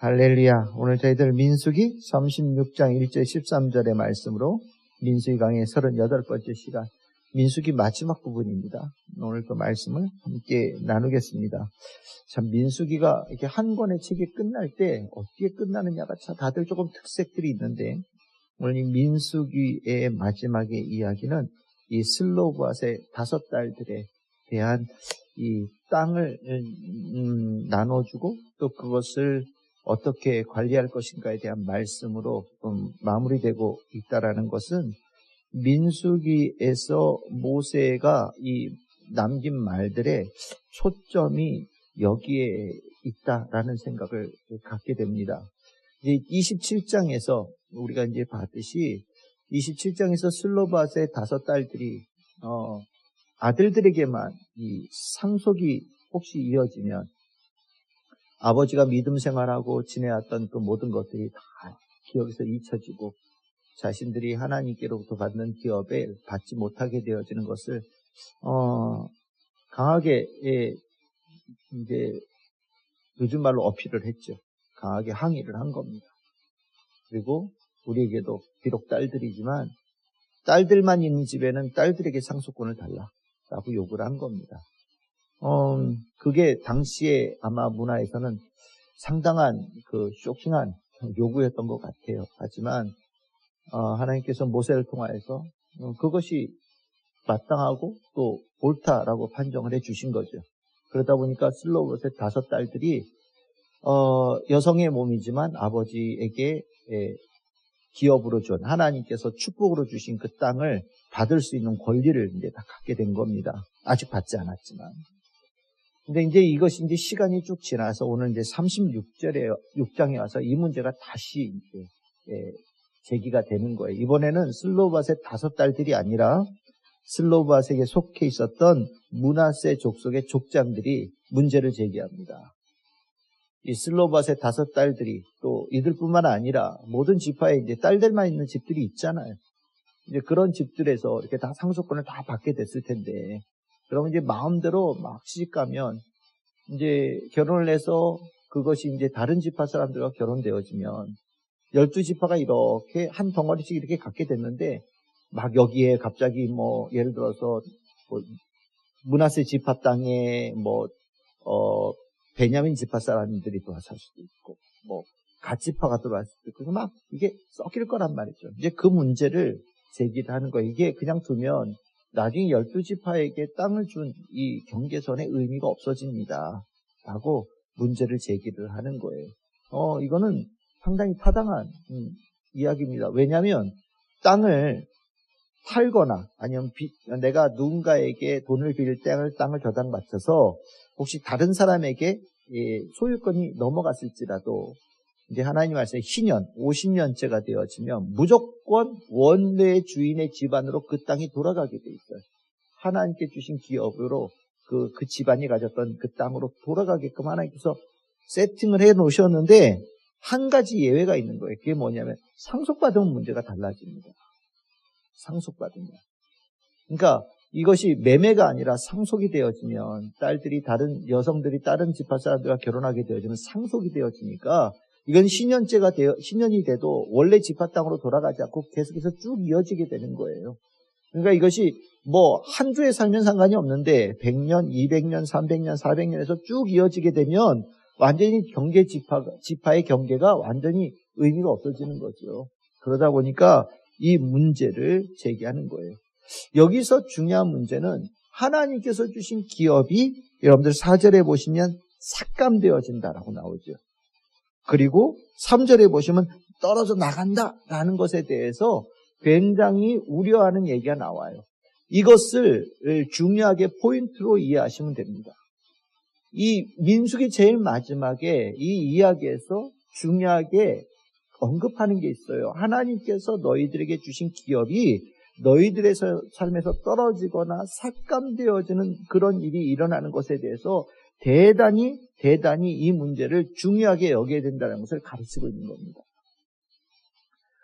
할렐루야. 오늘 저희들 민수기 36장 1절 13절의 말씀으로 민수기 강의 38번째 시간, 민수기 마지막 부분입니다. 오늘 그 말씀을 함께 나누겠습니다. 참 민수기가 이렇게 한 권의 책이 끝날 때 어떻게 끝나느냐가 참 다들 조금 특색들이 있는데, 오늘 이 민수기의 마지막의 이야기는 이 슬로브앗의 5딸들에 대한 이 땅을 나눠주고 또 그것을 어떻게 관리할 것인가에 대한 말씀으로 마무리되고 있다라는 것은, 민수기에서 모세가 이 남긴 말들의 초점이 여기에 있다라는 생각을 갖게 됩니다. 이제 27장에서 우리가 이제 봤듯이 27장에서 슬로바스의 5딸들이 아들들에게만 이 상속이 혹시 이어지면 아버지가 믿음 생활하고 지내왔던 그 모든 것들이 다 기업에서 잊혀지고 자신들이 하나님께로부터 받는 기업에 받지 못하게 되어지는 것을 강하게 이제 요즘 말로 어필을 했죠. 강하게 항의를 한 겁니다. 그리고 우리에게도 비록 딸들이지만 딸들만 있는 집에는 딸들에게 상속권을 달라라고 요구를 한 겁니다. 그게 당시에 아마 문화에서는 상당한 그 쇼킹한 요구였던 것 같아요. 하지만 하나님께서 모세를 통하여서 그것이 마땅하고 또 옳다라고 판정을 해주신 거죠. 그러다 보니까 슬로봇의 5딸들이 여성의 몸이지만 아버지에게 기업으로 준, 하나님께서 축복으로 주신 그 땅을 받을 수 있는 권리를 이제 다 갖게 된 겁니다. 아직 받지 않았지만. 근데 이제 이것이 이제 시간이 쭉 지나서 오늘 이제 36장에 와서 이 문제가 다시 이제 제기가 되는 거예요. 이번에는 슬로밧의 5딸들이 아니라 슬로밧에게 속해 있었던 므낫세 족속의 족장들이 문제를 제기합니다. 이 슬로밧의 5딸들이 또 이들뿐만 아니라 모든 지파에 이제 딸들만 있는 집들이 있잖아요. 이제 그런 집들에서 이렇게 다 상속권을 다 받게 됐을 텐데, 그러면 이제 마음대로 막 시집가면 이제 결혼을 해서 그것이 이제 다른 지파 사람들과 결혼되어지면 12지파가 이렇게 한 덩어리씩 이렇게 갖게 됐는데, 막 여기에 갑자기 뭐 예를 들어서 므낫세 지파 땅에 베냐민 지파 사람들이 들어왔을 수도 있고, 갓지파가 들어왔을 수도 있고, 막 이게 섞일 거란 말이죠. 이제 그 문제를 제기를 하는 거예요. 이게 그냥 두면 나중에 12지파에게 땅을 준 이 경계선의 의미가 없어집니다. 라고 문제를 제기를 하는 거예요. 이거는 상당히 타당한 이야기입니다. 왜냐하면 땅을 팔거나 아니면 내가 누군가에게 돈을 빌릴 때 땅을 저당 바쳐서 혹시 다른 사람에게 소유권이 넘어갔을지라도 이제 하나님 말씀에 희년, 50년째가 되어지면 무조건 원래 주인의 집안으로 그 땅이 돌아가게 돼 있어요. 하나님께 주신 기업으로 그 집안이 가졌던 그 땅으로 돌아가게끔 하나님께서 세팅을 해 놓으셨는데, 한 가지 예외가 있는 거예요. 그게 뭐냐면 상속받으면 문제가 달라집니다. 상속받으면. 그러니까 이것이 매매가 아니라 상속이 되어지면 여성들이 다른 지파 사람들과 결혼하게 되어지면 상속이 되어지니까 이건 신년이 돼도 원래 지파 땅으로 돌아가지 않고 계속해서 쭉 이어지게 되는 거예요. 그러니까 이것이 한 주에 살면 상관이 없는데 100년, 200년, 300년, 400년에서 쭉 이어지게 되면 완전히 지파의 경계가 완전히 의미가 없어지는 거죠. 그러다 보니까 이 문제를 제기하는 거예요. 여기서 중요한 문제는 하나님께서 주신 기업이 여러분들 4절에 보시면 삭감되어진다라고 나오죠. 그리고 3절에 보시면 떨어져 나간다라는 것에 대해서 굉장히 우려하는 얘기가 나와요. 이것을 중요하게 포인트로 이해하시면 됩니다. 이 민수기 제일 마지막에 이 이야기에서 중요하게 언급하는 게 있어요. 하나님께서 너희들에게 주신 기업이 너희들의 삶에서 떨어지거나 삭감되어지는 그런 일이 일어나는 것에 대해서 대단히 이 문제를 중요하게 여겨야 된다는 것을 가르치고 있는 겁니다.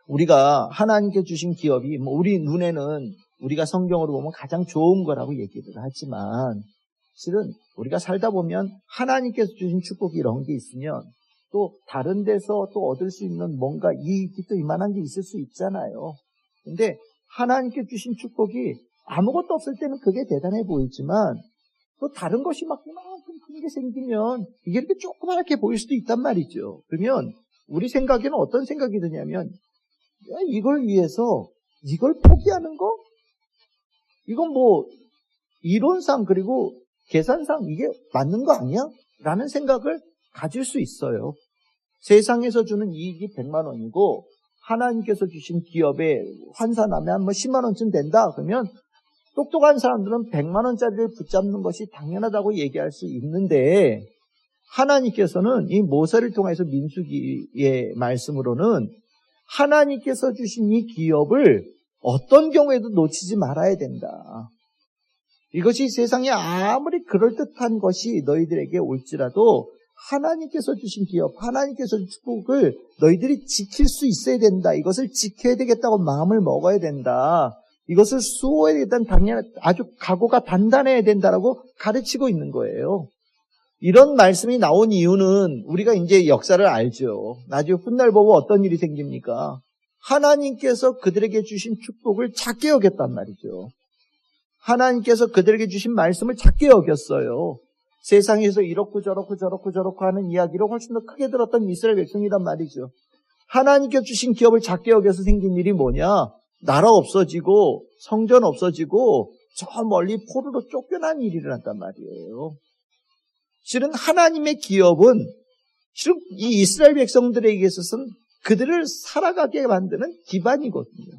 우리가 하나님께 주신 기업이 우리 눈에는 우리가 성경으로 보면 가장 좋은 거라고 얘기를 하지만, 실은 우리가 살다 보면 하나님께서 주신 축복이 이런 게 있으면 또 다른 데서 또 얻을 수 있는 뭔가 이익이 또 이만한 게 있을 수 있잖아요. 근데 하나님께 주신 축복이 아무것도 없을 때는 그게 대단해 보이지만 또 다른 것이 막 이만큼 큰 게 생기면 이게 이렇게 조그맣게 보일 수도 있단 말이죠. 그러면 우리 생각에는 어떤 생각이 드냐면 이걸 위해서 이걸 포기하는 거? 이건 뭐 이론상 그리고 계산상 이게 맞는 거 아니야? 라는 생각을 가질 수 있어요. 세상에서 주는 이익이 100만 원이고 하나님께서 주신 기업에 환산하면 뭐 10만 원쯤 된다. 그러면 똑똑한 사람들은 100만 원짜리를 붙잡는 것이 당연하다고 얘기할 수 있는데 하나님께서는 이 모세를 통해서 민수기의 말씀으로는 하나님께서 주신 이 기업을 어떤 경우에도 놓치지 말아야 된다. 이것이 세상에 아무리 그럴듯한 것이 너희들에게 올지라도 하나님께서 주신 기업, 하나님께서 주신 축복을 너희들이 지킬 수 있어야 된다. 이것을 지켜야 되겠다고 마음을 먹어야 된다. 이것을 수호해야 된다는 당연 아주 각오가 단단해야 된다라고 가르치고 있는 거예요. 이런 말씀이 나온 이유는 우리가 이제 역사를 알죠. 나중에 훗날 보고 어떤 일이 생깁니까? 하나님께서 그들에게 주신 축복을 작게 여겼단 말이죠. 하나님께서 그들에게 주신 말씀을 작게 여겼어요. 세상에서 이렇고 저렇고 저렇고 저렇고 하는 이야기로 훨씬 더 크게 들었던 이스라엘 백성이란 말이죠. 하나님께서 주신 기업을 작게 여겨서 생긴 일이 뭐냐? 나라 없어지고 성전 없어지고 저 멀리 포로로 쫓겨난 일이 일어났단 말이에요. 실은 하나님의 기업은 실은 이 이스라엘 백성들에게 있어서는 그들을 살아가게 만드는 기반이거든요.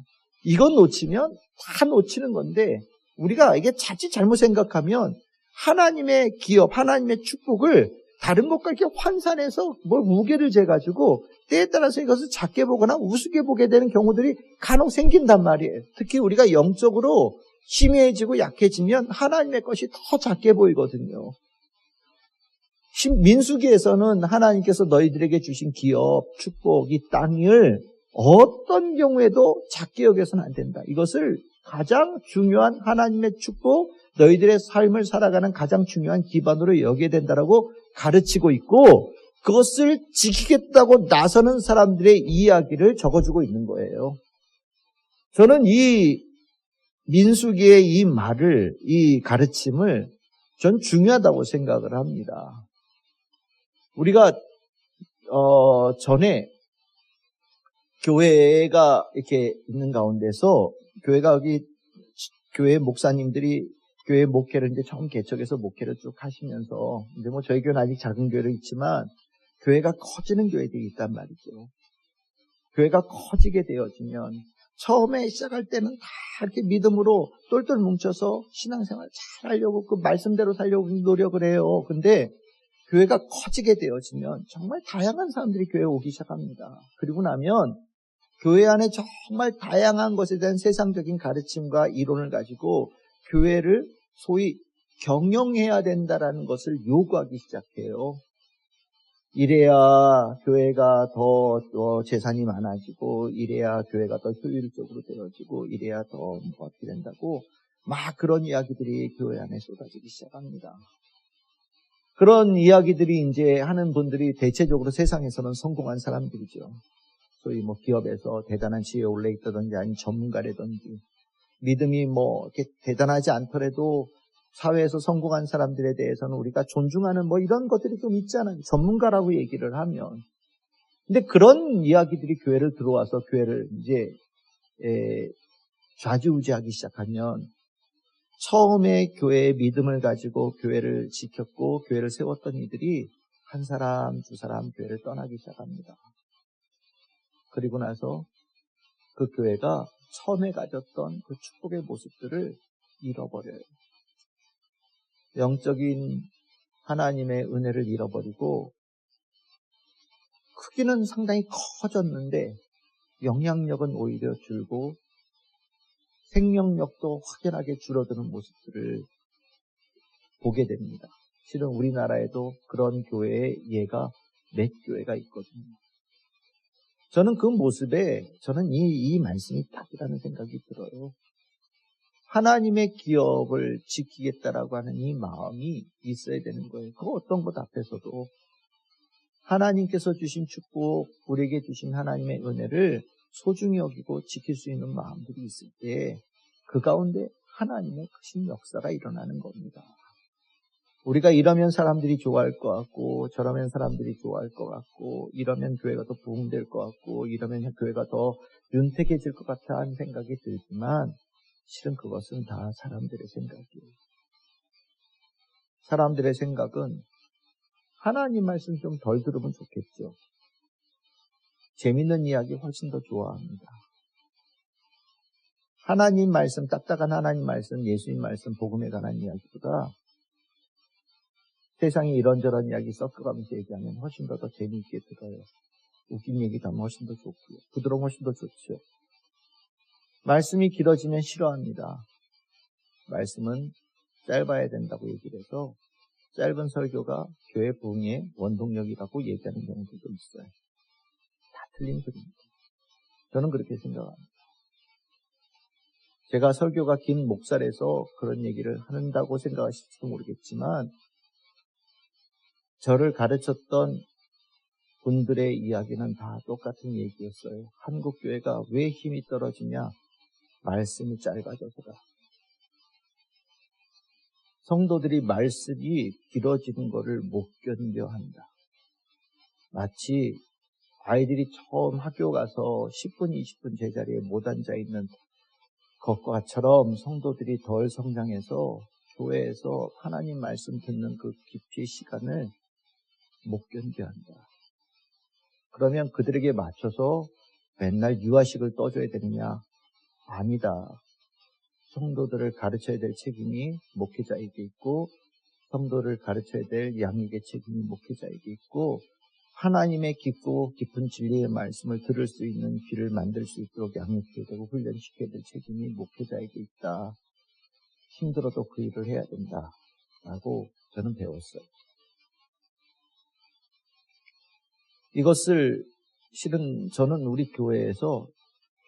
이건 놓치면 다 놓치는 건데 우리가 이게 자칫 잘못 생각하면 하나님의 기업, 하나님의 축복을 다른 것과 이렇게 환산해서 뭘 무게를 재가지고 때에 따라서 이것을 작게 보거나 우습게 보게 되는 경우들이 간혹 생긴단 말이에요. 특히 우리가 영적으로 희미해지고 약해지면 하나님의 것이 더 작게 보이거든요. 민수기에서는 하나님께서 너희들에게 주신 기업, 축복, 이 땅을 어떤 경우에도 작게 여겨서는 안 된다. 이것을 가장 중요한 하나님의 축복, 너희들의 삶을 살아가는 가장 중요한 기반으로 여겨야 된다라고 가르치고 있고 그것을 지키겠다고 나서는 사람들의 이야기를 적어주고 있는 거예요. 저는 이 민수기의 이 말을, 이 가르침을 전 중요하다고 생각을 합니다. 우리가 전에 교회가 이렇게 있는 가운데서 교회가 여기 교회 목사님들이 교회 목회를 이제 처음 개척해서 목회를 쭉 하시면서 이제 뭐 저희 교회는 아직 작은 교회로 있지만 교회가 커지는 교회들이 있단 말이죠. 교회가 커지게 되어지면 처음에 시작할 때는 다 이렇게 믿음으로 똘똘 뭉쳐서 신앙생활 잘 하려고 그 말씀대로 살려고 노력을 해요. 근데 교회가 커지게 되어지면 정말 다양한 사람들이 교회에 오기 시작합니다. 그리고 나면 교회 안에 정말 다양한 것에 대한 세상적인 가르침과 이론을 가지고 교회를 소위 경영해야 된다라는 것을 요구하기 시작해요. 이래야 교회가 더 재산이 많아지고 이래야 교회가 더 효율적으로 되어지고 이래야 더 어떻게 된다고 막 그런 이야기들이 교회 안에 쏟아지기 시작합니다. 그런 이야기들이 이제 하는 분들이 대체적으로 세상에서는 성공한 사람들이죠. 소위 뭐 기업에서 대단한 지위에 올라 있다든지 아니면 전문가라든지 믿음이 뭐 이렇게 대단하지 않더라도 사회에서 성공한 사람들에 대해서는 우리가 존중하는 뭐 이런 것들이 좀 있잖아요. 전문가라고 얘기를 하면. 근데 그런 이야기들이 교회를 들어와서 교회를 이제 좌지우지하기 시작하면 처음에 교회의 믿음을 가지고 교회를 지켰고 교회를 세웠던 이들이 한 사람, 두 사람 교회를 떠나기 시작합니다. 그리고 나서 그 교회가 처음에 가졌던 그 축복의 모습들을 잃어버려요. 영적인 하나님의 은혜를 잃어버리고 크기는 상당히 커졌는데 영향력은 오히려 줄고 생명력도 확연하게 줄어드는 모습들을 보게 됩니다. 실은 우리나라에도 그런 교회의 예가 몇 교회가 있거든요. 저는 그 모습에 저는 이 말씀이 딱이라는 생각이 들어요. 하나님의 기업을 지키겠다라고 하는 이 마음이 있어야 되는 거예요. 그 어떤 것 앞에서도 하나님께서 주신 축복, 우리에게 주신 하나님의 은혜를 소중히 여기고 지킬 수 있는 마음들이 있을 때 그 가운데 하나님의 크신 역사가 일어나는 겁니다. 우리가 이러면 사람들이 좋아할 것 같고, 저러면 사람들이 좋아할 것 같고, 이러면 교회가 더 부흥될 것 같고, 이러면 교회가 더 윤택해질 것 같아 하는 생각이 들지만 실은 그것은 다 사람들의 생각이에요. 사람들의 생각은 하나님 말씀 좀 덜 들으면 좋겠죠. 재밌는 이야기 훨씬 더 좋아합니다. 하나님 말씀, 딱딱한 하나님 말씀, 예수님 말씀, 복음에 관한 이야기보다 세상에 이런저런 이야기 섞어가면서 얘기하면 훨씬 더 재미있게 들어요. 웃긴 얘기도 하면 훨씬 더 좋고요. 부드러움 훨씬 더 좋죠. 말씀이 길어지면 싫어합니다. 말씀은 짧아야 된다고 얘기를 해서 짧은 설교가 교회 부흥의 원동력이라고 얘기하는 경우들도 있어요. 다 틀린 소리입니다. 저는 그렇게 생각합니다. 제가 설교가 긴 목살에서 그런 얘기를 한다고 생각하실지도 모르겠지만 저를 가르쳤던 분들의 이야기는 다 똑같은 얘기였어요. 한국 교회가 왜 힘이 떨어지냐? 말씀이 짧아져서다. 성도들이 말씀이 길어지는 것을 못 견뎌한다. 마치 아이들이 처음 학교 가서 10분, 20분 제자리에 못 앉아 있는 것과처럼 성도들이 덜 성장해서 교회에서 하나님 말씀 듣는 그 깊이의 시간을 못 견뎌한다. 그러면 그들에게 맞춰서 맨날 유아식을 떠줘야 되느냐? 아니다. 성도들을 가르쳐야 될 책임이 목회자에게 있고 성도를 가르쳐야 될 양육의 책임이 목회자에게 있고 하나님의 깊고 깊은 진리의 말씀을 들을 수 있는 귀를 만들 수 있도록 양육해야 되고 훈련시켜야 될 책임이 목회자에게 있다. 힘들어도 그 일을 해야 된다. 라고 저는 배웠어요. 이것을 실은 저는 우리 교회에서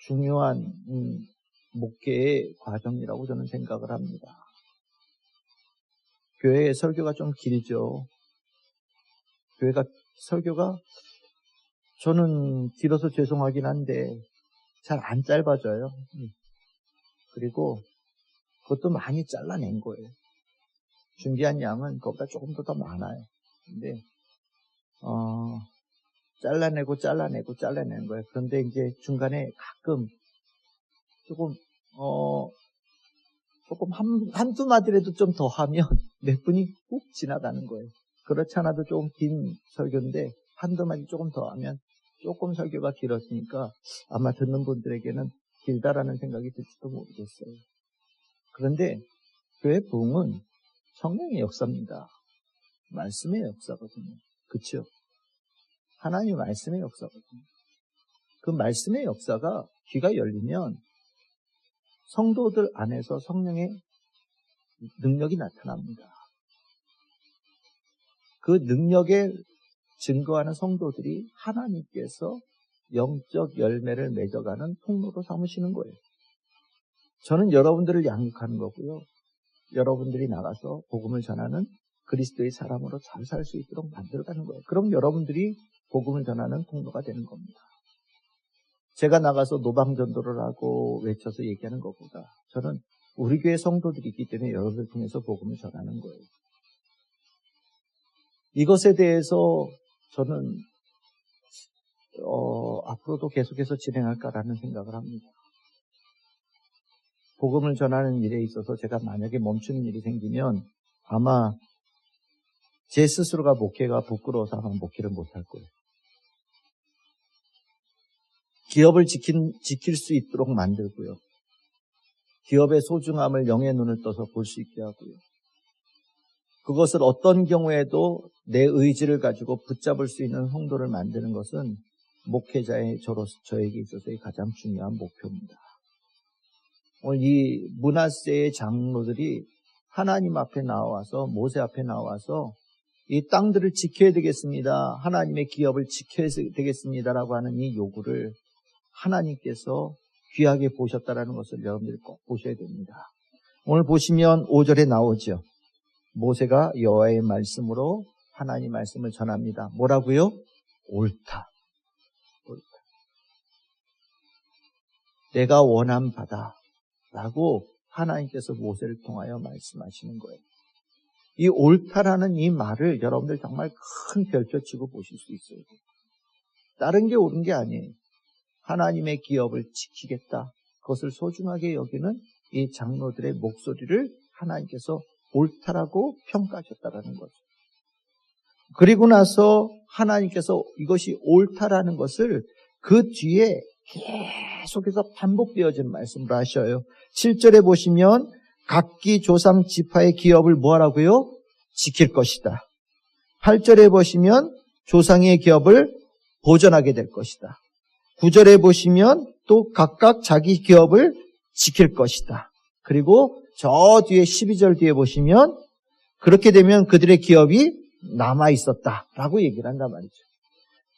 중요한 목회의 과정이라고 저는 생각을 합니다. 교회의 설교가 좀 길죠. 설교가 저는 길어서 죄송하긴 한데 잘 안 짧아져요. 그리고 그것도 많이 잘라낸 거예요. 준비한 양은 그것보다 조금 더 많아요. 근데 잘라내는 거예요. 그런데 이제 중간에 가끔 조금 한두 마디라도 좀 더 하면 몇 분이 훅 지나가는 거예요. 그렇지 않아도 조금 긴 설교인데 한두 마디 조금 더 하면 조금 설교가 길어지니까 아마 듣는 분들에게는 길다라는 생각이 들지도 모르겠어요. 그런데 교회 부흥은 성령의 역사입니다. 말씀의 역사거든요. 그렇죠? 하나님의 말씀의 역사거든요. 그 말씀의 역사가 귀가 열리면 성도들 안에서 성령의 능력이 나타납니다. 그 능력에 증거하는 성도들이 하나님께서 영적 열매를 맺어가는 통로로 삼으시는 거예요. 저는 여러분들을 양육하는 거고요. 여러분들이 나가서 복음을 전하는 그리스도의 사람으로 잘 살 수 있도록 만들어가는 거예요. 그럼 여러분들이 복음을 전하는 통로가 되는 겁니다. 제가 나가서 노방전도를 하고 외쳐서 얘기하는 것보다 저는 우리 교회 성도들이 있기 때문에 여러분들 통해서 복음을 전하는 거예요. 이것에 대해서 저는 앞으로도 계속해서 진행할까라는 생각을 합니다. 복음을 전하는 일에 있어서 제가 만약에 멈추는 일이 생기면 아마 제 스스로가 목회가 부끄러워서 아마 목회를 못할 거예요. 기업을 지킬 수 있도록 만들고요. 기업의 소중함을 영의 눈을 떠서 볼 수 있게 하고요. 그것을 어떤 경우에도 내 의지를 가지고 붙잡을 수 있는 성도를 만드는 것은 목회자의 저에게 있어서의 가장 중요한 목표입니다. 오늘 이 므낫세의 장로들이 하나님 앞에 나와서 모세 앞에 나와서 이 땅들을 지켜야 되겠습니다. 하나님의 기업을 지켜야 되겠습니다라고 하는 이 요구를 하나님께서 귀하게 보셨다라는 것을 여러분들이 꼭 보셔야 됩니다. 오늘 보시면 5절에 나오죠. 모세가 여호와의 말씀으로 하나님 말씀을 전합니다. 뭐라고요? 옳다. 내가 원한 바다라고 하나님께서 모세를 통하여 말씀하시는 거예요. 이 옳다라는 이 말을 여러분들 정말 큰 별표치고 보실 수 있어요. 다른 게 옳은 게 아니에요. 하나님의 기업을 지키겠다. 그것을 소중하게 여기는 이 장로들의 목소리를 하나님께서 옳다라고 평가하셨다라는 거죠. 그리고 나서 하나님께서 이것이 옳다라는 것을 그 뒤에 계속해서 반복되어진 말씀으로 하셔요. 7절에 보시면 각기 조상 지파의 기업을 뭐하라고요? 지킬 것이다. 8절에 보시면 조상의 기업을 보존하게 될 것이다. 9절에 보시면 또 각각 자기 기업을 지킬 것이다. 그리고 저 뒤에 12절 뒤에 보시면 그렇게 되면 그들의 기업이 남아 있었다라고 얘기를 한단 말이죠.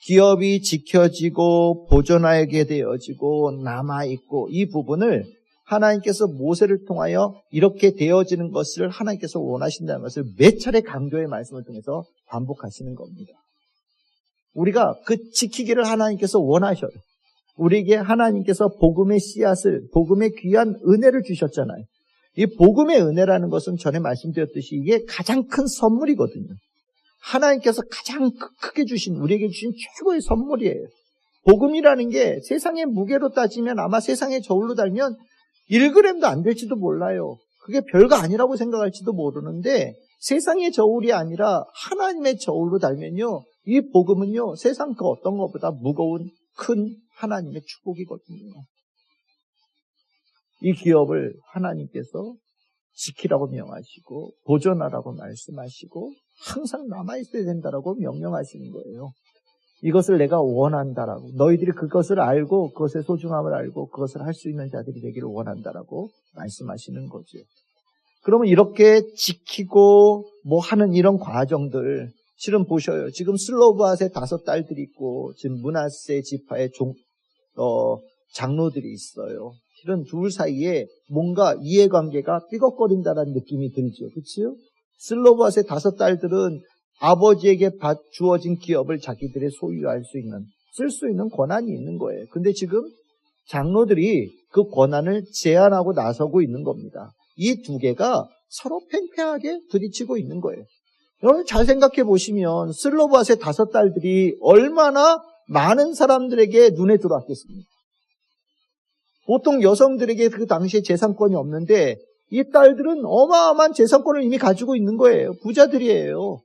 기업이 지켜지고 보존하게 되어지고 남아있고 이 부분을 하나님께서 모세를 통하여 이렇게 되어지는 것을 하나님께서 원하신다는 것을 몇 차례 강조의 말씀을 통해서 반복하시는 겁니다. 우리가 그 지키기를 하나님께서 원하셔요. 우리에게 하나님께서 복음의 씨앗을, 복음의 귀한 은혜를 주셨잖아요. 이 복음의 은혜라는 것은 전에 말씀드렸듯이 이게 가장 큰 선물이거든요. 하나님께서 가장 크게 주신, 우리에게 주신 최고의 선물이에요. 복음이라는 게 세상의 무게로 따지면 아마 세상의 저울로 달면 1g도 안 될지도 몰라요. 그게 별거 아니라고 생각할지도 모르는데 세상의 저울이 아니라 하나님의 저울로 달면요. 이 복음은요. 세상 그 어떤 것보다 무거운 큰 하나님의 축복이거든요. 이 기업을 하나님께서 지키라고 명하시고 보존하라고 말씀하시고 항상 남아있어야 된다라고 명령하시는 거예요. 이것을 내가 원한다라고, 너희들이 그것을 알고 그것의 소중함을 알고 그것을 할 수 있는 자들이 되기를 원한다라고 말씀하시는 거죠. 그러면 이렇게 지키고 뭐 하는 이런 과정들 실은 보셔요. 지금 슬로바앗의 5딸들이 있고 지금 므낫세 지파의 장로들이 있어요. 실은 둘 사이에 뭔가 이해관계가 삐걱거린다는 느낌이 들죠. 그렇죠? 슬로바앗의 5딸들은 아버지에게 주어진 기업을 자기들의 소유할 수 있는, 쓸 수 있는 권한이 있는 거예요. 근데 지금 장로들이 그 권한을 제한하고 나서고 있는 겁니다. 이 두 개가 서로 팽팽하게 부딪히고 있는 거예요. 여러분 잘 생각해 보시면 슬로바앗의 5딸들이 얼마나 많은 사람들에게 눈에 들어왔겠습니까? 보통 여성들에게 그 당시에 재산권이 없는데 이 딸들은 어마어마한 재산권을 이미 가지고 있는 거예요. 부자들이에요.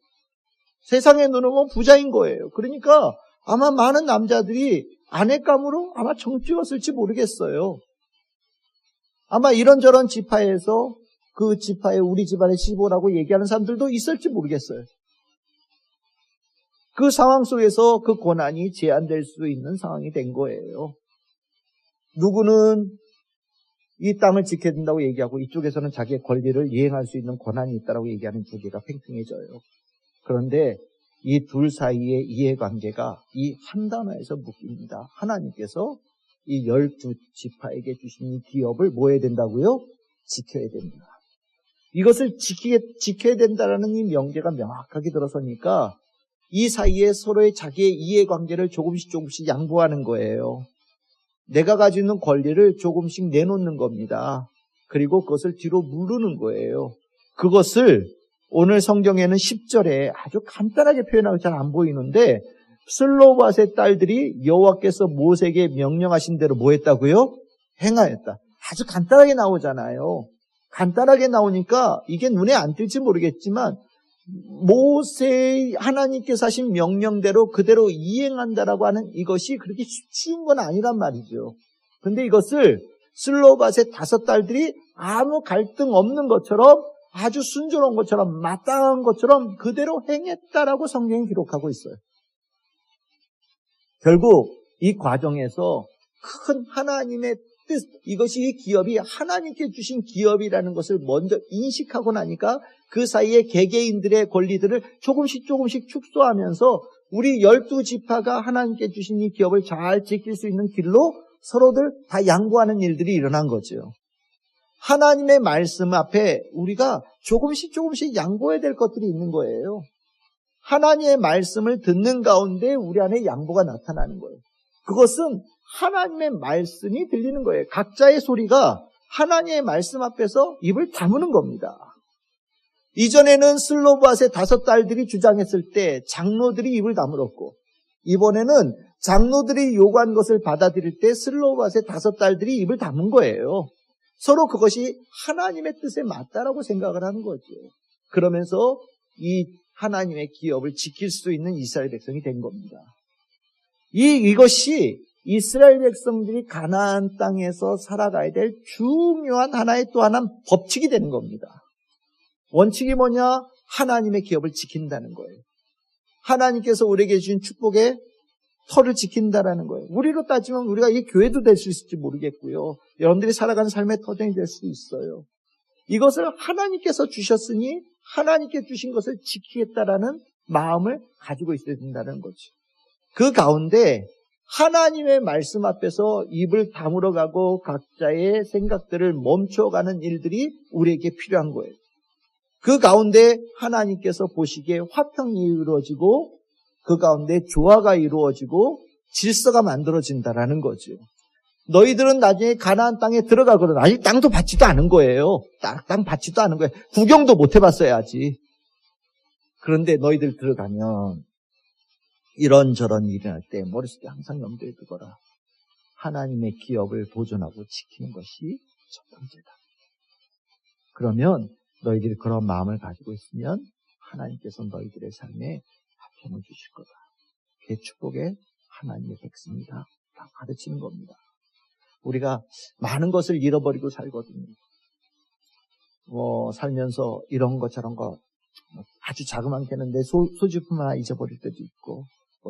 세상에 눈으로 부자인 거예요. 그러니까 아마 많은 남자들이 아내감으로 아마 정찍었을지 모르겠어요. 아마 이런저런 지파에서 그 지파에 우리 집안의 시보라고 얘기하는 사람들도 있을지 모르겠어요. 그 상황 속에서 그 권한이 제한될 수 있는 상황이 된 거예요. 누구는 이 땅을 지켜야 된다고 얘기하고 이쪽에서는 자기의 권리를 이행할 수 있는 권한이 있다고 얘기하는 두 개가 팽팽해져요. 그런데 이 둘 사이의 이해관계가 이 한 단어에서 묶입니다. 하나님께서 이 12지파에게 주신 이 기업을 뭐 해야 된다고요? 지켜야 된다. 이것을 지켜야 된다라는 이 명제가 명확하게 들어서니까 이 사이에 서로의 자기의 이해관계를 조금씩 양보하는 거예요. 내가 가지고 있는 권리를 조금씩 내놓는 겁니다. 그리고 그것을 뒤로 무르는 거예요. 그것을 오늘 성경에는 10절에 아주 간단하게 표현하고 잘 안 보이는데 슬로바앗의 딸들이 여호와께서 모세에게 명령하신 대로 뭐 했다고요? 행하였다. 아주 간단하게 나오잖아요. 간단하게 나오니까 이게 눈에 안 띌지 모르겠지만 모세 하나님께서 하신 명령대로 그대로 이행한다라고 하는 이것이 그렇게 쉬운 건 아니란 말이죠. 근데 이것을 슬로바앗의 5딸들이 아무 갈등 없는 것처럼 아주 순조로운 것처럼 마땅한 것처럼 그대로 행했다라고 성경이 기록하고 있어요. 결국 이 과정에서 큰 하나님의 뜻, 이것이 이 기업이 하나님께 주신 기업이라는 것을 먼저 인식하고 나니까 그 사이에 개개인들의 권리들을 조금씩 축소하면서 우리 12지파가 하나님께 주신 이 기업을 잘 지킬 수 있는 길로 서로들 다 양보하는 일들이 일어난 거죠. 하나님의 말씀 앞에 우리가 조금씩 양보해야 될 것들이 있는 거예요. 하나님의 말씀을 듣는 가운데 우리 안에 양보가 나타나는 거예요. 그것은 하나님의 말씀이 들리는 거예요. 각자의 소리가 하나님의 말씀 앞에서 입을 다무는 겁니다. 이전에는 슬로바스의 5딸들이 주장했을 때 장로들이 입을 다물었고, 이번에는 장로들이 요구한 것을 받아들일 때 슬로바스의 5딸들이 입을 다문 거예요. 서로 그것이 하나님의 뜻에 맞다라고 생각을 하는 거죠. 그러면서 이 하나님의 기업을 지킬 수 있는 이스라엘 백성이 된 겁니다. 이것이 이스라엘 백성들이 가나안 땅에서 살아가야 될 중요한 하나의 또 하나 법칙이 되는 겁니다. 원칙이 뭐냐? 하나님의 기업을 지킨다는 거예요. 하나님께서 우리에게 주신 축복의 터를 지킨다라는 거예요. 우리로 따지면 우리가 이 교회도 될 수 있을지 모르겠고요. 여러분들이 살아가는 삶의 터전이 될 수 있어요. 이것을 하나님께서 주셨으니 하나님께 주신 것을 지키겠다라는 마음을 가지고 있어야 된다는 거죠. 그 가운데 하나님의 말씀 앞에서 입을 다물어가고 각자의 생각들을 멈춰가는 일들이 우리에게 필요한 거예요. 그 가운데 하나님께서 보시기에 화평이 이루어지고 그 가운데 조화가 이루어지고 질서가 만들어진다라는 거죠. 너희들은 나중에 가나안 땅에 들어가거든. 아직 땅도 받지도 않은 거예요. 땅 받지도 않은 거예요. 구경도 못 해봤어야지. 그런데 너희들 들어가면 이런저런 일이 날 때 머릿속에 항상 염두에 두거라. 하나님의 기업을 보존하고 지키는 것이 첫 번째다. 그러면 너희들이 그런 마음을 가지고 있으면 하나님께서 너희들의 삶에 화평을 주실 거다. 그게 축복의 하나님의 백성이다. 다 가르치는 겁니다. 우리가 많은 것을 잃어버리고 살거든요. 살면서 이런 것 저런 거 아주 자그만게는 내 소지품 하나 잊어버릴 때도 있고,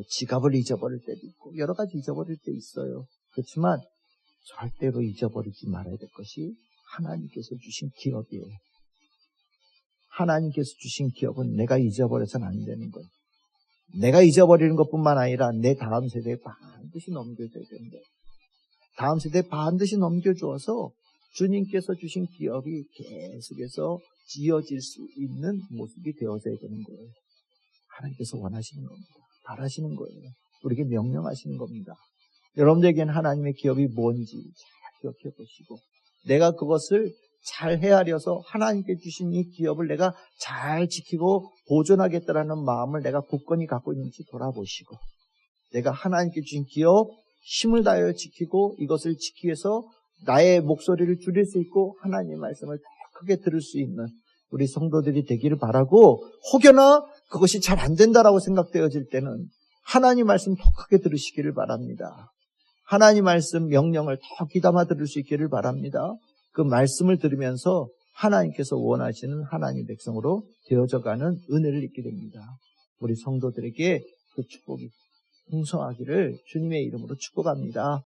지갑을 잊어버릴 때도 있고, 여러 가지 잊어버릴 때 있어요. 그렇지만 절대로 잊어버리지 말아야 될 것이 하나님께서 주신 기업이에요. 하나님께서 주신 기업은 내가 잊어버려서는 안 되는 거예요. 내가 잊어버리는 것뿐만 아니라 내 다음 세대에 반드시 넘겨줘야 되는 거예요. 다음 세대에 반드시 넘겨주어서 주님께서 주신 기업이 계속해서 지어질 수 있는 모습이 되어져야 되는 거예요. 하나님께서 원하시는 겁니다. 바라시는 거예요. 우리에게 명령하시는 겁니다. 여러분들에게는 하나님의 기업이 뭔지 잘 기억해 보시고, 내가 그것을 잘 헤아려서 하나님께 주신 이 기업을 내가 잘 지키고 보존하겠다라는 마음을 내가 굳건히 갖고 있는지 돌아보시고, 내가 하나님께 주신 기업 힘을 다하여 지키고 이것을 지키기 위해서 나의 목소리를 줄일 수 있고 하나님의 말씀을 더 크게 들을 수 있는 우리 성도들이 되기를 바라고, 혹여나 그것이 잘 안 된다라고 생각되어질 때는 하나님 말씀 더 크게 들으시기를 바랍니다. 하나님 말씀 명령을 더 귀담아 들을 수 있기를 바랍니다. 그 말씀을 들으면서 하나님께서 원하시는 하나님 백성으로 되어져가는 은혜를 잊게 됩니다. 우리 성도들에게 그 축복이 풍성하기를 주님의 이름으로 축복합니다.